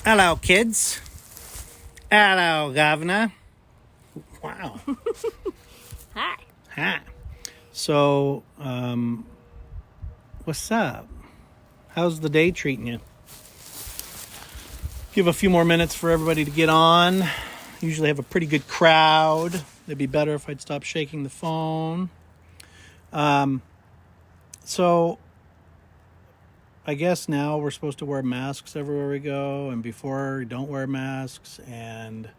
Hello, kids. Hello, Governor. Wow. Hi. Hi. So, what's up? How's the day treating you? Give a few more minutes for everybody to get on. Usually have a pretty good crowd. It'd be better if I'd stop shaking the phone. So, I guess now we're supposed to wear masks everywhere we go, and before, don't wear masks, and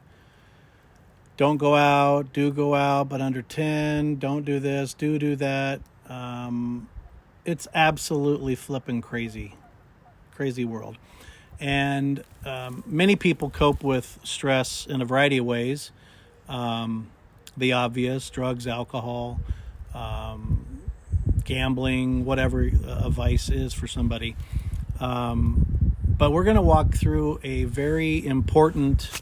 don't go out, do go out, but under 10, don't do this, do that. It's absolutely flipping crazy world. And many people cope with stress in a variety of ways. The obvious, drugs, alcohol, gambling, whatever a vice is for somebody. But we're going to walk through a very important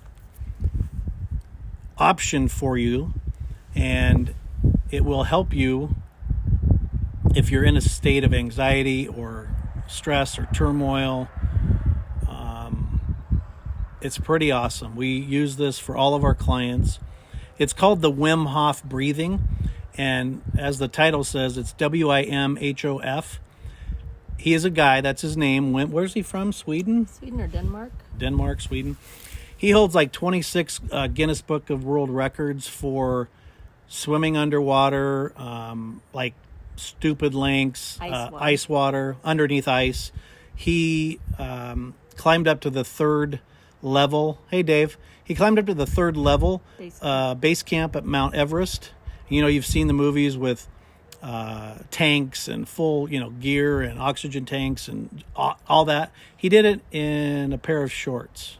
option for you, and it will help you if you're in a state of anxiety or stress or turmoil. It's pretty awesome. We use this for all of our clients. It's called the Wim Hof Breathing, and as the title says, it's WIMHOF. He is a guy, that's his name. Where's he from? Sweden? Sweden or Denmark? Denmark, Sweden. He holds like 26 Guinness Book of World Records for swimming underwater, like stupid lengths, ice water, underneath ice. He climbed up to the third level. Hey, Dave. He climbed up to the third level base camp at Mount Everest. You know, you've seen the movies with tanks and full, gear and oxygen tanks and all that. He did it in a pair of shorts.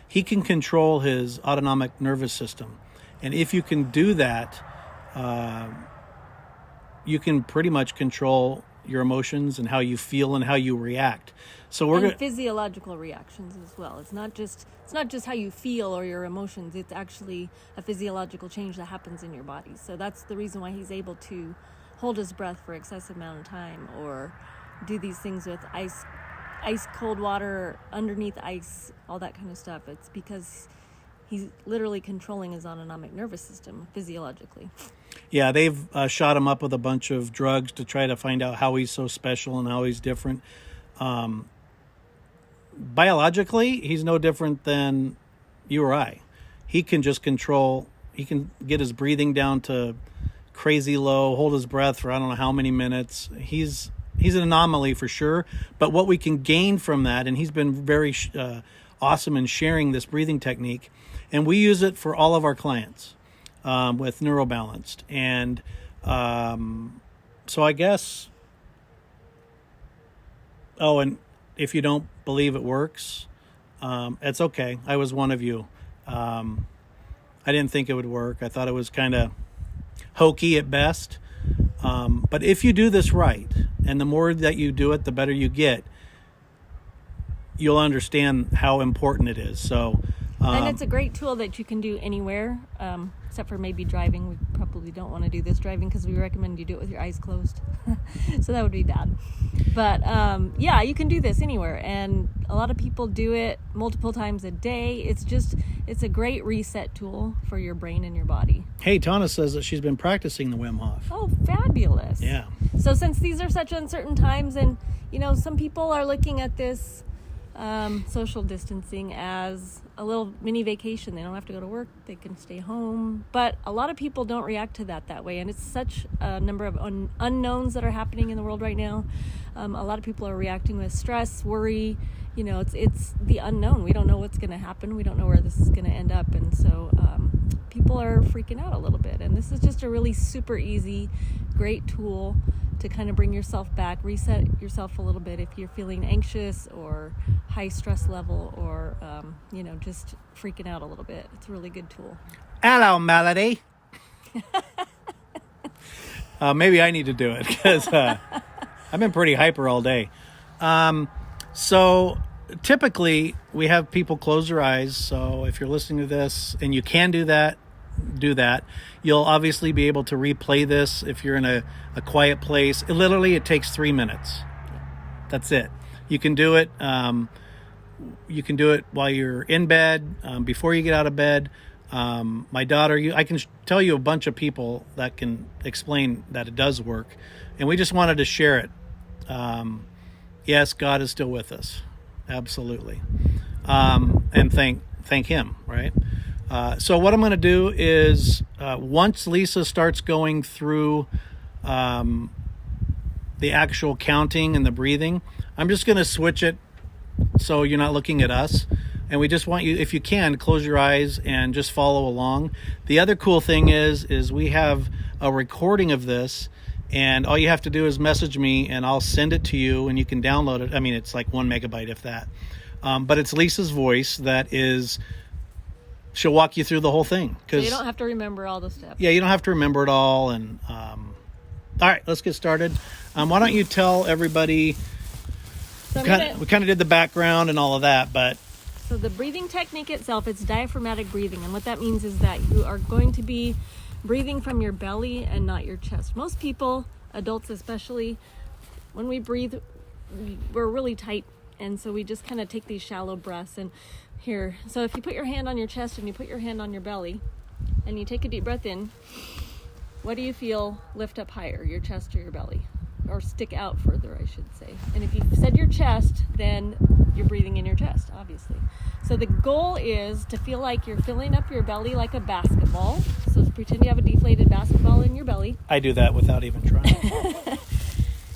He can control his autonomic nervous system. And if you can do that, you can pretty much control your emotions and how you feel and how you react. So we're going physiological reactions as well. It's not just how you feel or your emotions. It's actually a physiological change that happens in your body. So that's the reason why he's able to hold his breath for excessive amount of time or do these things with ice cold water underneath ice, all that kind of stuff. It's because he's literally controlling his autonomic nervous system physiologically. Yeah, they've shot him up with a bunch of drugs to try to find out how he's so special and how he's different. Biologically, he's no different than you or I. He can just he can get his breathing down to crazy low, hold his breath for I don't know how many minutes. He's an anomaly for sure, but what we can gain from that, and he's been very awesome in sharing this breathing technique, and we use it for all of our clients with Neurobalanced. And so I guess, and if you don't believe it works, it's okay. I was one of you. I didn't think it would work. I thought it was kind of hokey at best. But if you do this right, and the more that you do it, the better you get, you'll understand how important it is. So, and it's a great tool that you can do anywhere, except for maybe driving. We probably don't want to do this driving because we recommend you do it with your eyes closed. So that would be bad. But yeah, you can do this anywhere. And a lot of people do it multiple times a day. It's a great reset tool for your brain and your body. Hey, Tana says that she's been practicing the Wim Hof. Oh, fabulous. Yeah. So since these are such uncertain times, and, some people are looking at this social distancing as a little mini vacation. They don't have to go to work. They can stay home. But a lot of people don't react to that way. And it's such a number of unknowns that are happening in the world right now. A lot of people are reacting with stress, worry. It's the unknown. We don't know what's going to happen. We don't know where this is going to end up. And so people are freaking out a little bit. And this is just a really super easy, great tool to kind of bring yourself back, reset yourself a little bit if you're feeling anxious or high stress level or, just freaking out a little bit. It's a really good tool. Hello, Melody. Maybe I need to do it because I've been pretty hyper all day. So typically we have people close their eyes. So if you're listening to this and you can do that, You'll obviously be able to replay this if you're in a quiet place. It takes 3 minutes. That's it. You can do it You can do it while you're in bed, before you get out of bed. My daughter, I can tell you a bunch of people that can explain that it does work. And we just wanted to share it. Yes, God is still with us. Absolutely. And thank him, right? So what I'm going to do is, once Lisa starts going through the actual counting and the breathing, I'm just going to switch it so you're not looking at us. And we just want you, if you can, close your eyes and just follow along. The other cool thing is we have a recording of this, and all you have to do is message me and I'll send it to you and you can download it. I mean, it's like 1 megabyte, if that. But it's Lisa's voice she'll walk you through the whole thing. So you don't have to remember all the steps. Yeah, you don't have to remember it all. And all right, let's get started. Why don't you tell everybody, we kind of did the background and all of that, but... So the breathing technique itself, it's diaphragmatic breathing. And what that means is that you are going to be breathing from your belly and not your chest. Most people, adults especially, when we breathe, we're really tight. And so we just kind of take these shallow breaths. And here, so if you put your hand on your chest and you put your hand on your belly and you take a deep breath in, what do you feel lift up higher, your chest or your belly? Or stick out further, I should say. And if you said your chest, then you're breathing in your chest, obviously. So the goal is to feel like you're filling up your belly like a basketball. So pretend you have a deflated basketball in your belly. I do that without even trying.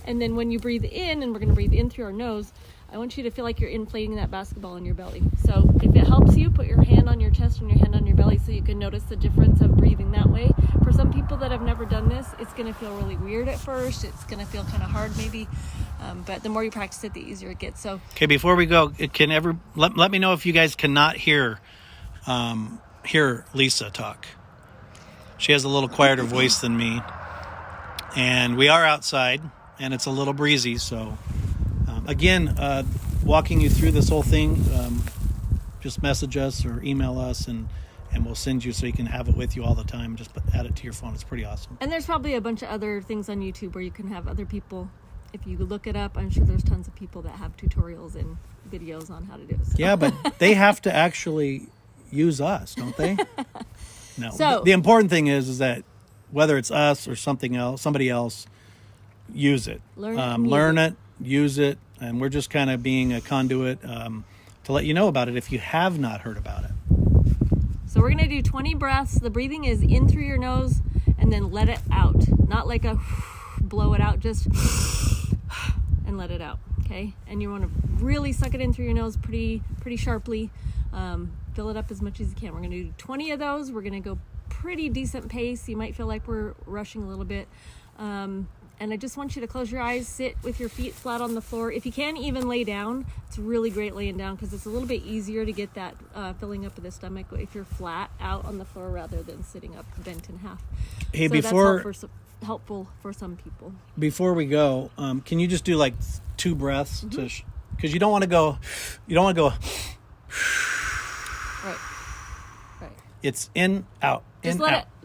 And then when you breathe in, and we're going to breathe in through our nose, I want you to feel like you're inflating that basketball in your belly. So if it helps you, put your hand on your chest and your hand on your belly so you can notice the difference of breathing that way. For some people that have never done this, it's going to feel really weird at first. It's going to feel kind of hard maybe. But the more you practice it, the easier it gets. So okay, before we go, let me know if you guys cannot hear Lisa talk. She has a little quieter voice than me. And we are outside, and it's a little breezy, so... Again, walking you through this whole thing, just message us or email us and we'll send you so you can have it with you all the time. Just add it to your phone. It's pretty awesome. And there's probably a bunch of other things on YouTube where you can have other people. If you look it up, I'm sure there's tons of people that have tutorials and videos on how to do it. So. Yeah, but they have to actually use us, don't they? No. So, the important thing is that whether it's us or somebody else, use it. Learn it, use it. And we're just kind of being a conduit to let you know about it if you have not heard about it. So we're going to do 20 breaths. The breathing is in through your nose and then let it out. Not like a blow it out, just and let it out, okay? And you want to really suck it in through your nose pretty sharply. Fill it up as much as you can. We're going to do 20 of those. We're going to go pretty decent pace. You might feel like we're rushing a little bit. And I just want you to close your eyes, sit with your feet flat on the floor. If you can, even lay down. It's really great laying down because it's a little bit easier to get that filling up of the stomach if you're flat out on the floor rather than sitting up bent in half. Hey, so that's helpful for some people. Before we go, can you just do like 2 breaths? Because you don't want to go. Right. It's in, out.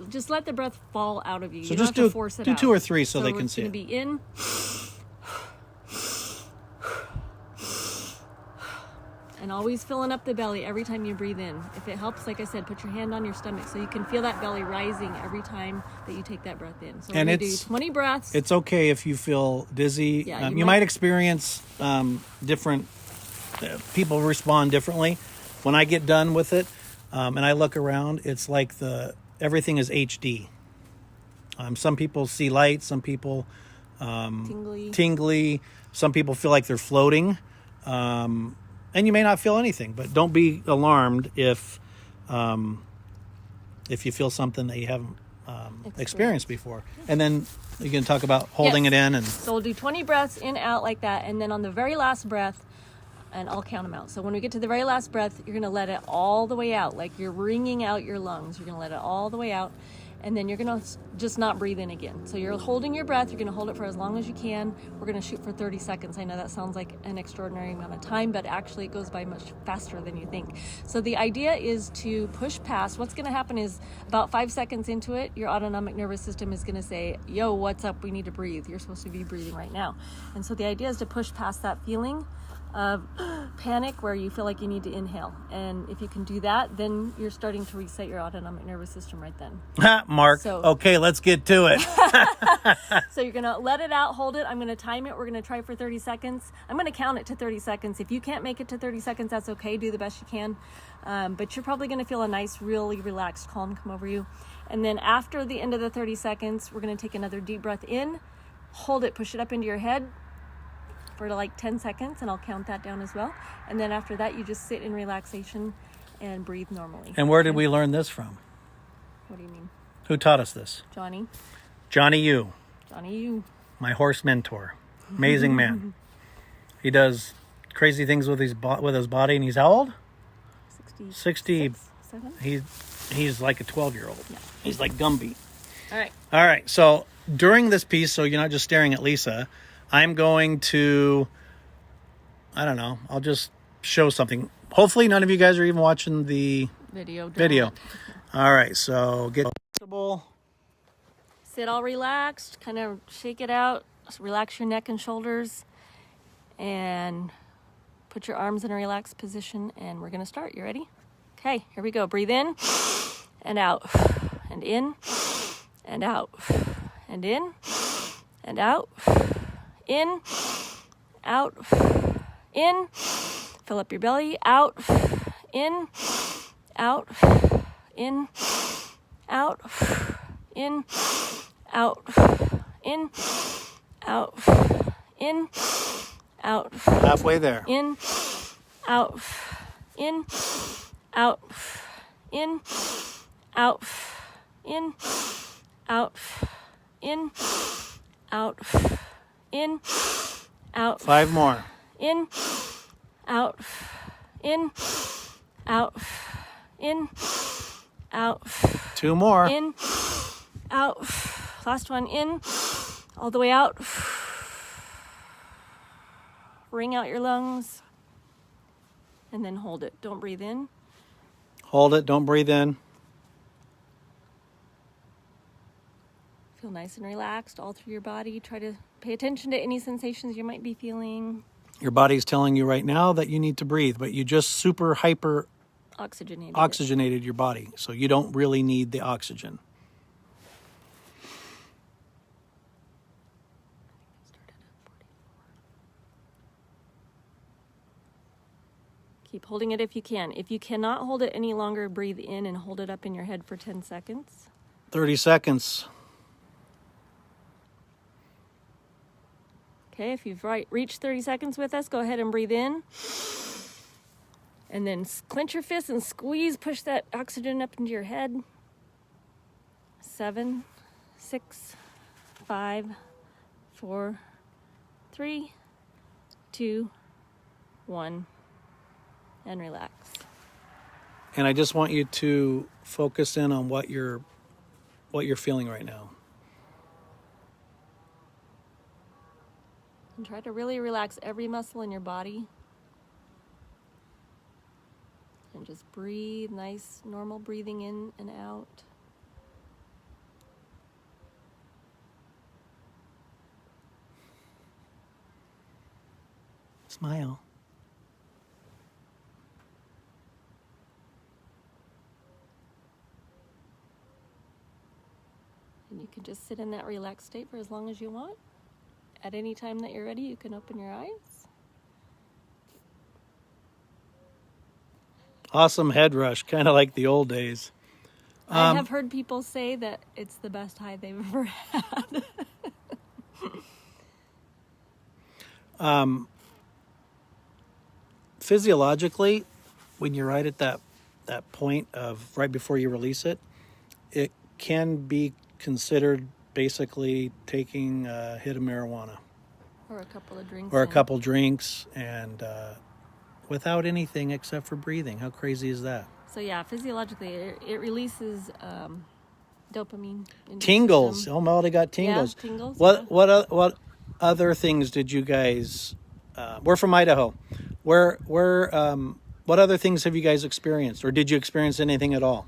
Just let the breath fall out of you. So you just don't have to force it do out. 2 or 3 so they can see it. It's going to be in. And always filling up the belly every time you breathe in. If it helps, like I said, put your hand on your stomach so you can feel that belly rising every time that you take that breath in. So we're going to do 20 breaths. It's okay if you feel dizzy. Yeah, you might experience different... people respond differently. When I get done with it and I look around, it's like everything is HD. Some people see light. Some people... tingly. Some people feel like they're floating. And you may not feel anything, but don't be alarmed if you feel something that you haven't experienced before. And then you can talk about holding it in. So we'll do 20 breaths in, out like that. And then on the very last breath, and I'll count them out. So when we get to the very last breath, you're going to let it all the way out. Like you're wringing out your lungs. You're going to let it all the way out. And then you're going to just not breathe in again. So you're holding your breath. You're going to hold it for as long as you can. We're going to shoot for 30 seconds. I know that sounds like an extraordinary amount of time, but actually it goes by much faster than you think. So the idea is to push past. What's going to happen is about 5 seconds into it, your autonomic nervous system is going to say, yo, what's up? We need to breathe. You're supposed to be breathing right now. And so the idea is to push past that feeling of panic where you feel like you need to inhale. And if you can do that, then you're starting to reset your autonomic nervous system right then. Mark. Okay, let's get to it. So you're going to let it out, hold it. I'm going to time it. We're going to try for 30 seconds. I'm going to count it to 30 seconds. If you can't make it to 30 seconds, that's okay. Do the best you can. But you're probably going to feel a nice, really relaxed calm come over you. And then after the end of the 30 seconds, we're going to take another deep breath in, hold it, push it up into your head for like 10 seconds, and I'll count that down as well. And then after that, you just sit in relaxation and breathe normally. And where did we learn this from? What do you mean? Who taught us this? Johnny. Johnny Yu. Johnny Yu. My horse mentor. Amazing man. He does crazy things with his body, and he's how old? 67? He's like a 12-year-old. Yeah. He's like Gumby. All right. So during this piece, so you're not just staring at Lisa, I'm going to, I don't know, I'll just show something. Hopefully none of you guys are even watching the video. All right, so get comfortable. Sit all relaxed, kind of shake it out, relax your neck and shoulders, and put your arms in a relaxed position, and we're going to start. You ready? Okay, here we go. Breathe in and out, and in and out, and in and out. In, out, in, fill up your belly, out, in, out, in, out, in, out, in, out, in, out. Halfway there. In, out, in, out, in, out, in, out, in, out. In, out. 5 more. In, out, in, out, in, out. 2 more. In, out. Last one. In, all the way out. Wring out your lungs. And then hold it. Don't breathe in. Hold it. Don't breathe in. Feel nice and relaxed all through your body. Try to pay attention to any sensations you might be feeling. Your body's telling you right now that you need to breathe, but you just super hyper oxygenated your body. So you don't really need the oxygen. Keep holding it if you can. If you cannot hold it any longer, breathe in and hold it up in your head for 10 seconds. 30 seconds. Okay, if you've reached 30 seconds with us, go ahead and breathe in. And then clench your fists and squeeze, push that oxygen up into your head. 7, 6, 5, 4, 3, 2, 1, and relax. And I just want you to focus in on what you're feeling right now. And try to really relax every muscle in your body. And just breathe, nice, normal breathing in and out. Smile. And you can just sit in that relaxed state for as long as you want. At any time that you're ready, you can open your eyes. Awesome head rush, kind of like the old days. I have heard people say that it's the best high they've ever had. Physiologically, when you're right at that point of right before you release it, it can be considered basically taking a hit of marijuana. Or a couple of drinks. Or a couple drinks, and without anything except for breathing. How crazy is that? So yeah, physiologically, it releases dopamine. Tingles. Oh, Melody got tingles. Yeah, tingles. What other things did you guys? We're from Idaho. What other things have you guys experienced, or did you experience anything at all?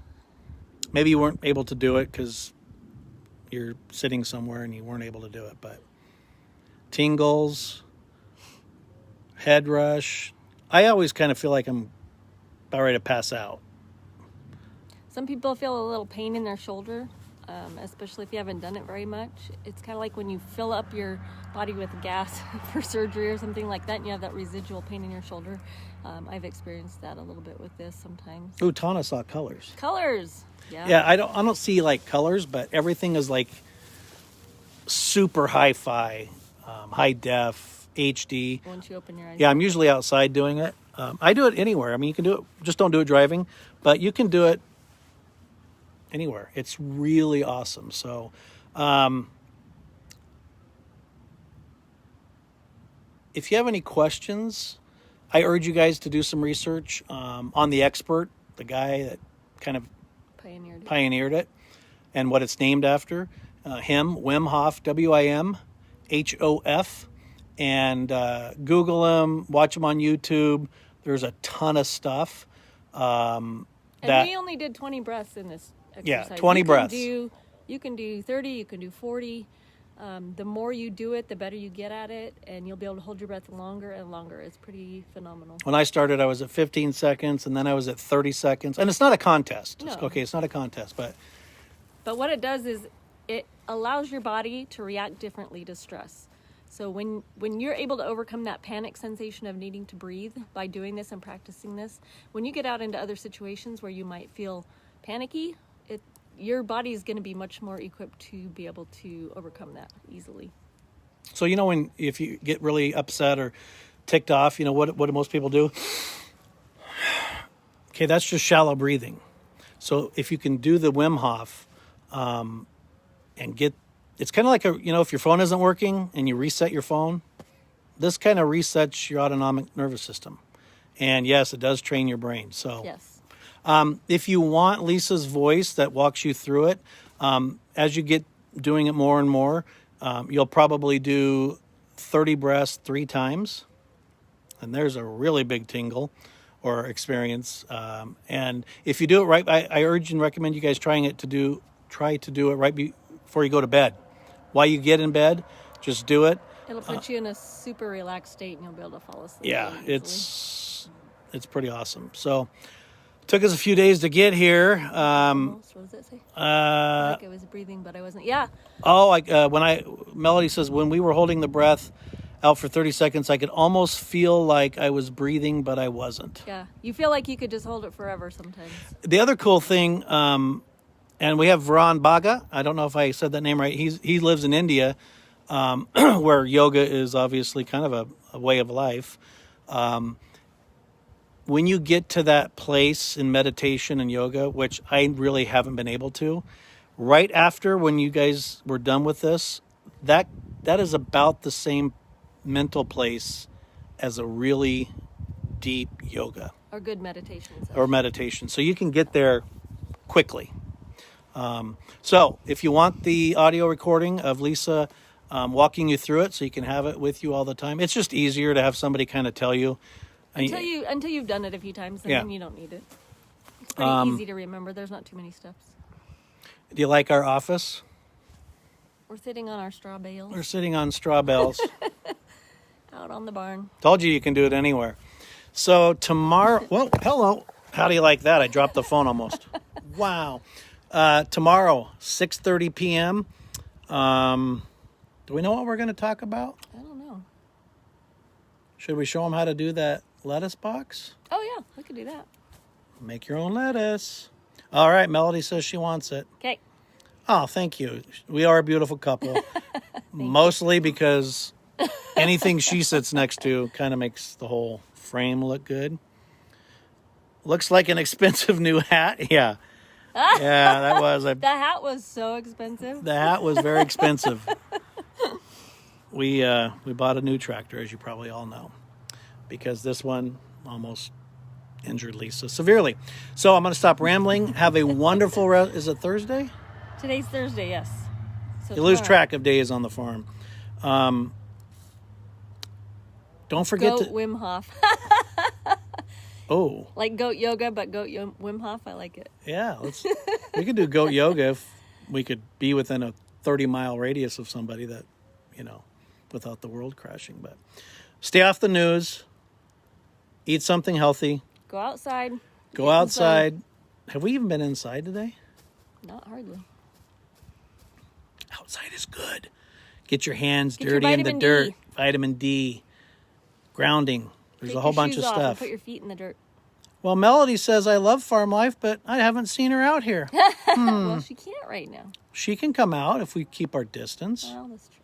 Maybe you weren't able to do it because you're sitting somewhere and you weren't able to do it, but tingles, head rush, I always kind of feel like I'm about ready to pass out. Some people feel a little pain in their shoulder, especially if you haven't done it very much. It's kind of like when you fill up your body with gas for surgery or something like that, and you have that residual pain in your shoulder. I've experienced that a little bit with this sometimes. Ooh, Tana saw colors. Colors. Yeah. Yeah, I don't see like colors, but everything is like super hi-fi, high def, HD. Once you open your eyes. Yeah, I'm usually outside doing it. I do it anywhere. I mean, you can do it, just don't do it driving, but you can do it anywhere. It's really awesome. So, if you have any questions, I urge you guys to do some research on the expert, the guy that kind of pioneered it and what it's named after. Him, Wim Hof, WIMHOF, and Google him, watch him on YouTube. There's a ton of stuff. And we only did 20 breaths in this exercise. Yeah, 20 breaths. You can do 30, you can do 40. The more you do it, the better you get at it, and you'll be able to hold your breath longer and longer. It's pretty phenomenal. When I started, I was at 15 seconds, and then I was at 30 seconds. And it's not a contest. No. Okay, it's not a contest, but what it does is it allows your body to react differently to stress. So when you're able to overcome that panic sensation of needing to breathe by doing this and practicing this, when you get out into other situations where you might feel panicky, your body is going to be much more equipped to be able to overcome that easily. So if you get really upset or ticked off, what do most people do? Okay, that's just shallow breathing. So if you can do the Wim Hof, it's kind of like if your phone isn't working and you reset your phone, this kind of resets your autonomic nervous system. And yes, it does train your brain. So yes. If you want Lisa's voice that walks you through it, as you get doing it more and more, you'll probably do 30 breaths 3 times. And there's a really big tingle or experience. And if you do it right, I urge and recommend you guys try to do it right before you go to bed. While you get in bed, just do it. It'll put you in a super relaxed state, and you'll be able to fall asleep. Yeah, it's pretty awesome. So, took us a few days to get here. What does it say? I was breathing, but I wasn't. Yeah. Oh, Melody says when we were holding the breath out for 30 seconds, I could almost feel like I was breathing, but I wasn't. Yeah, you feel like you could just hold it forever sometimes. The other cool thing, and we have Varan Bhaga. I don't know if I said that name right. He lives in India, where yoga is obviously kind of a way of life. When you get to that place in meditation and yoga, which I really haven't been able to, right after when you guys were done with this, that is about the same mental place as a really deep yoga. Or good meditation. Or meditation. So you can get there quickly. So if you want the audio recording of Lisa walking you through it so you can have it with you all the time, it's just easier to have somebody kind of tell you. Until you've done it a few times, and then you don't need it. It's pretty easy to remember. There's not too many steps. Do you like our office? We're sitting on our straw bales. We're sitting on straw bales. Out on the barn. Told you can do it anywhere. So tomorrow, well, hello. How do you like that? I dropped the phone almost. Wow. Tomorrow, 6:30 p.m. Do we know what we're going to talk about? I don't know. Should we show them how to do that lettuce box? Oh, yeah. We could do that. Make your own lettuce. All right. Melody says she wants it. Okay. Oh, thank you. We are a beautiful couple. Mostly because anything she sits next to kind of makes the whole frame look good. Looks like an expensive new hat. Yeah. Yeah, that was. The hat was so expensive. The hat was very expensive. We bought a new tractor, as you probably all know, because this one almost injured Lisa severely. So I'm going to stop rambling. Have a wonderful is it Thursday? Today's Thursday, yes. So you lose track of days on the farm. Don't forget goat Wim Hof. Oh. Like goat yoga, but goat Wim Hof. I like it. Yeah, we could do goat yoga if we could be within a 30-mile radius of somebody that, without the world crashing. But stay off the news. Eat something healthy. Go outside. Go outside. Have we even been inside today? Not hardly. Outside is good. Get your hands Get your dirty in the dirt. D. Vitamin D. Grounding. There's Take a whole your bunch shoes of off and stuff. put your feet in the dirt. Well, Melody says, I love farm life, but I haven't seen her out here. Well, she can't right now. She can come out if we keep our distance. Well, that's true.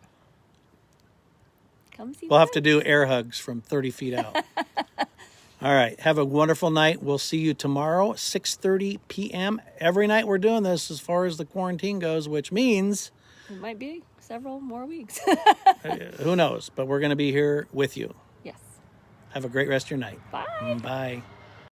Come see We'll have to do air hugs from 30 feet out. All right. Have a wonderful night. We'll see you tomorrow, 6:30 p.m. Every night we're doing this as far as the quarantine goes, which means... It might be several more weeks. Who knows? But we're going to be here with you. Yes. Have a great rest of your night. Bye. Bye.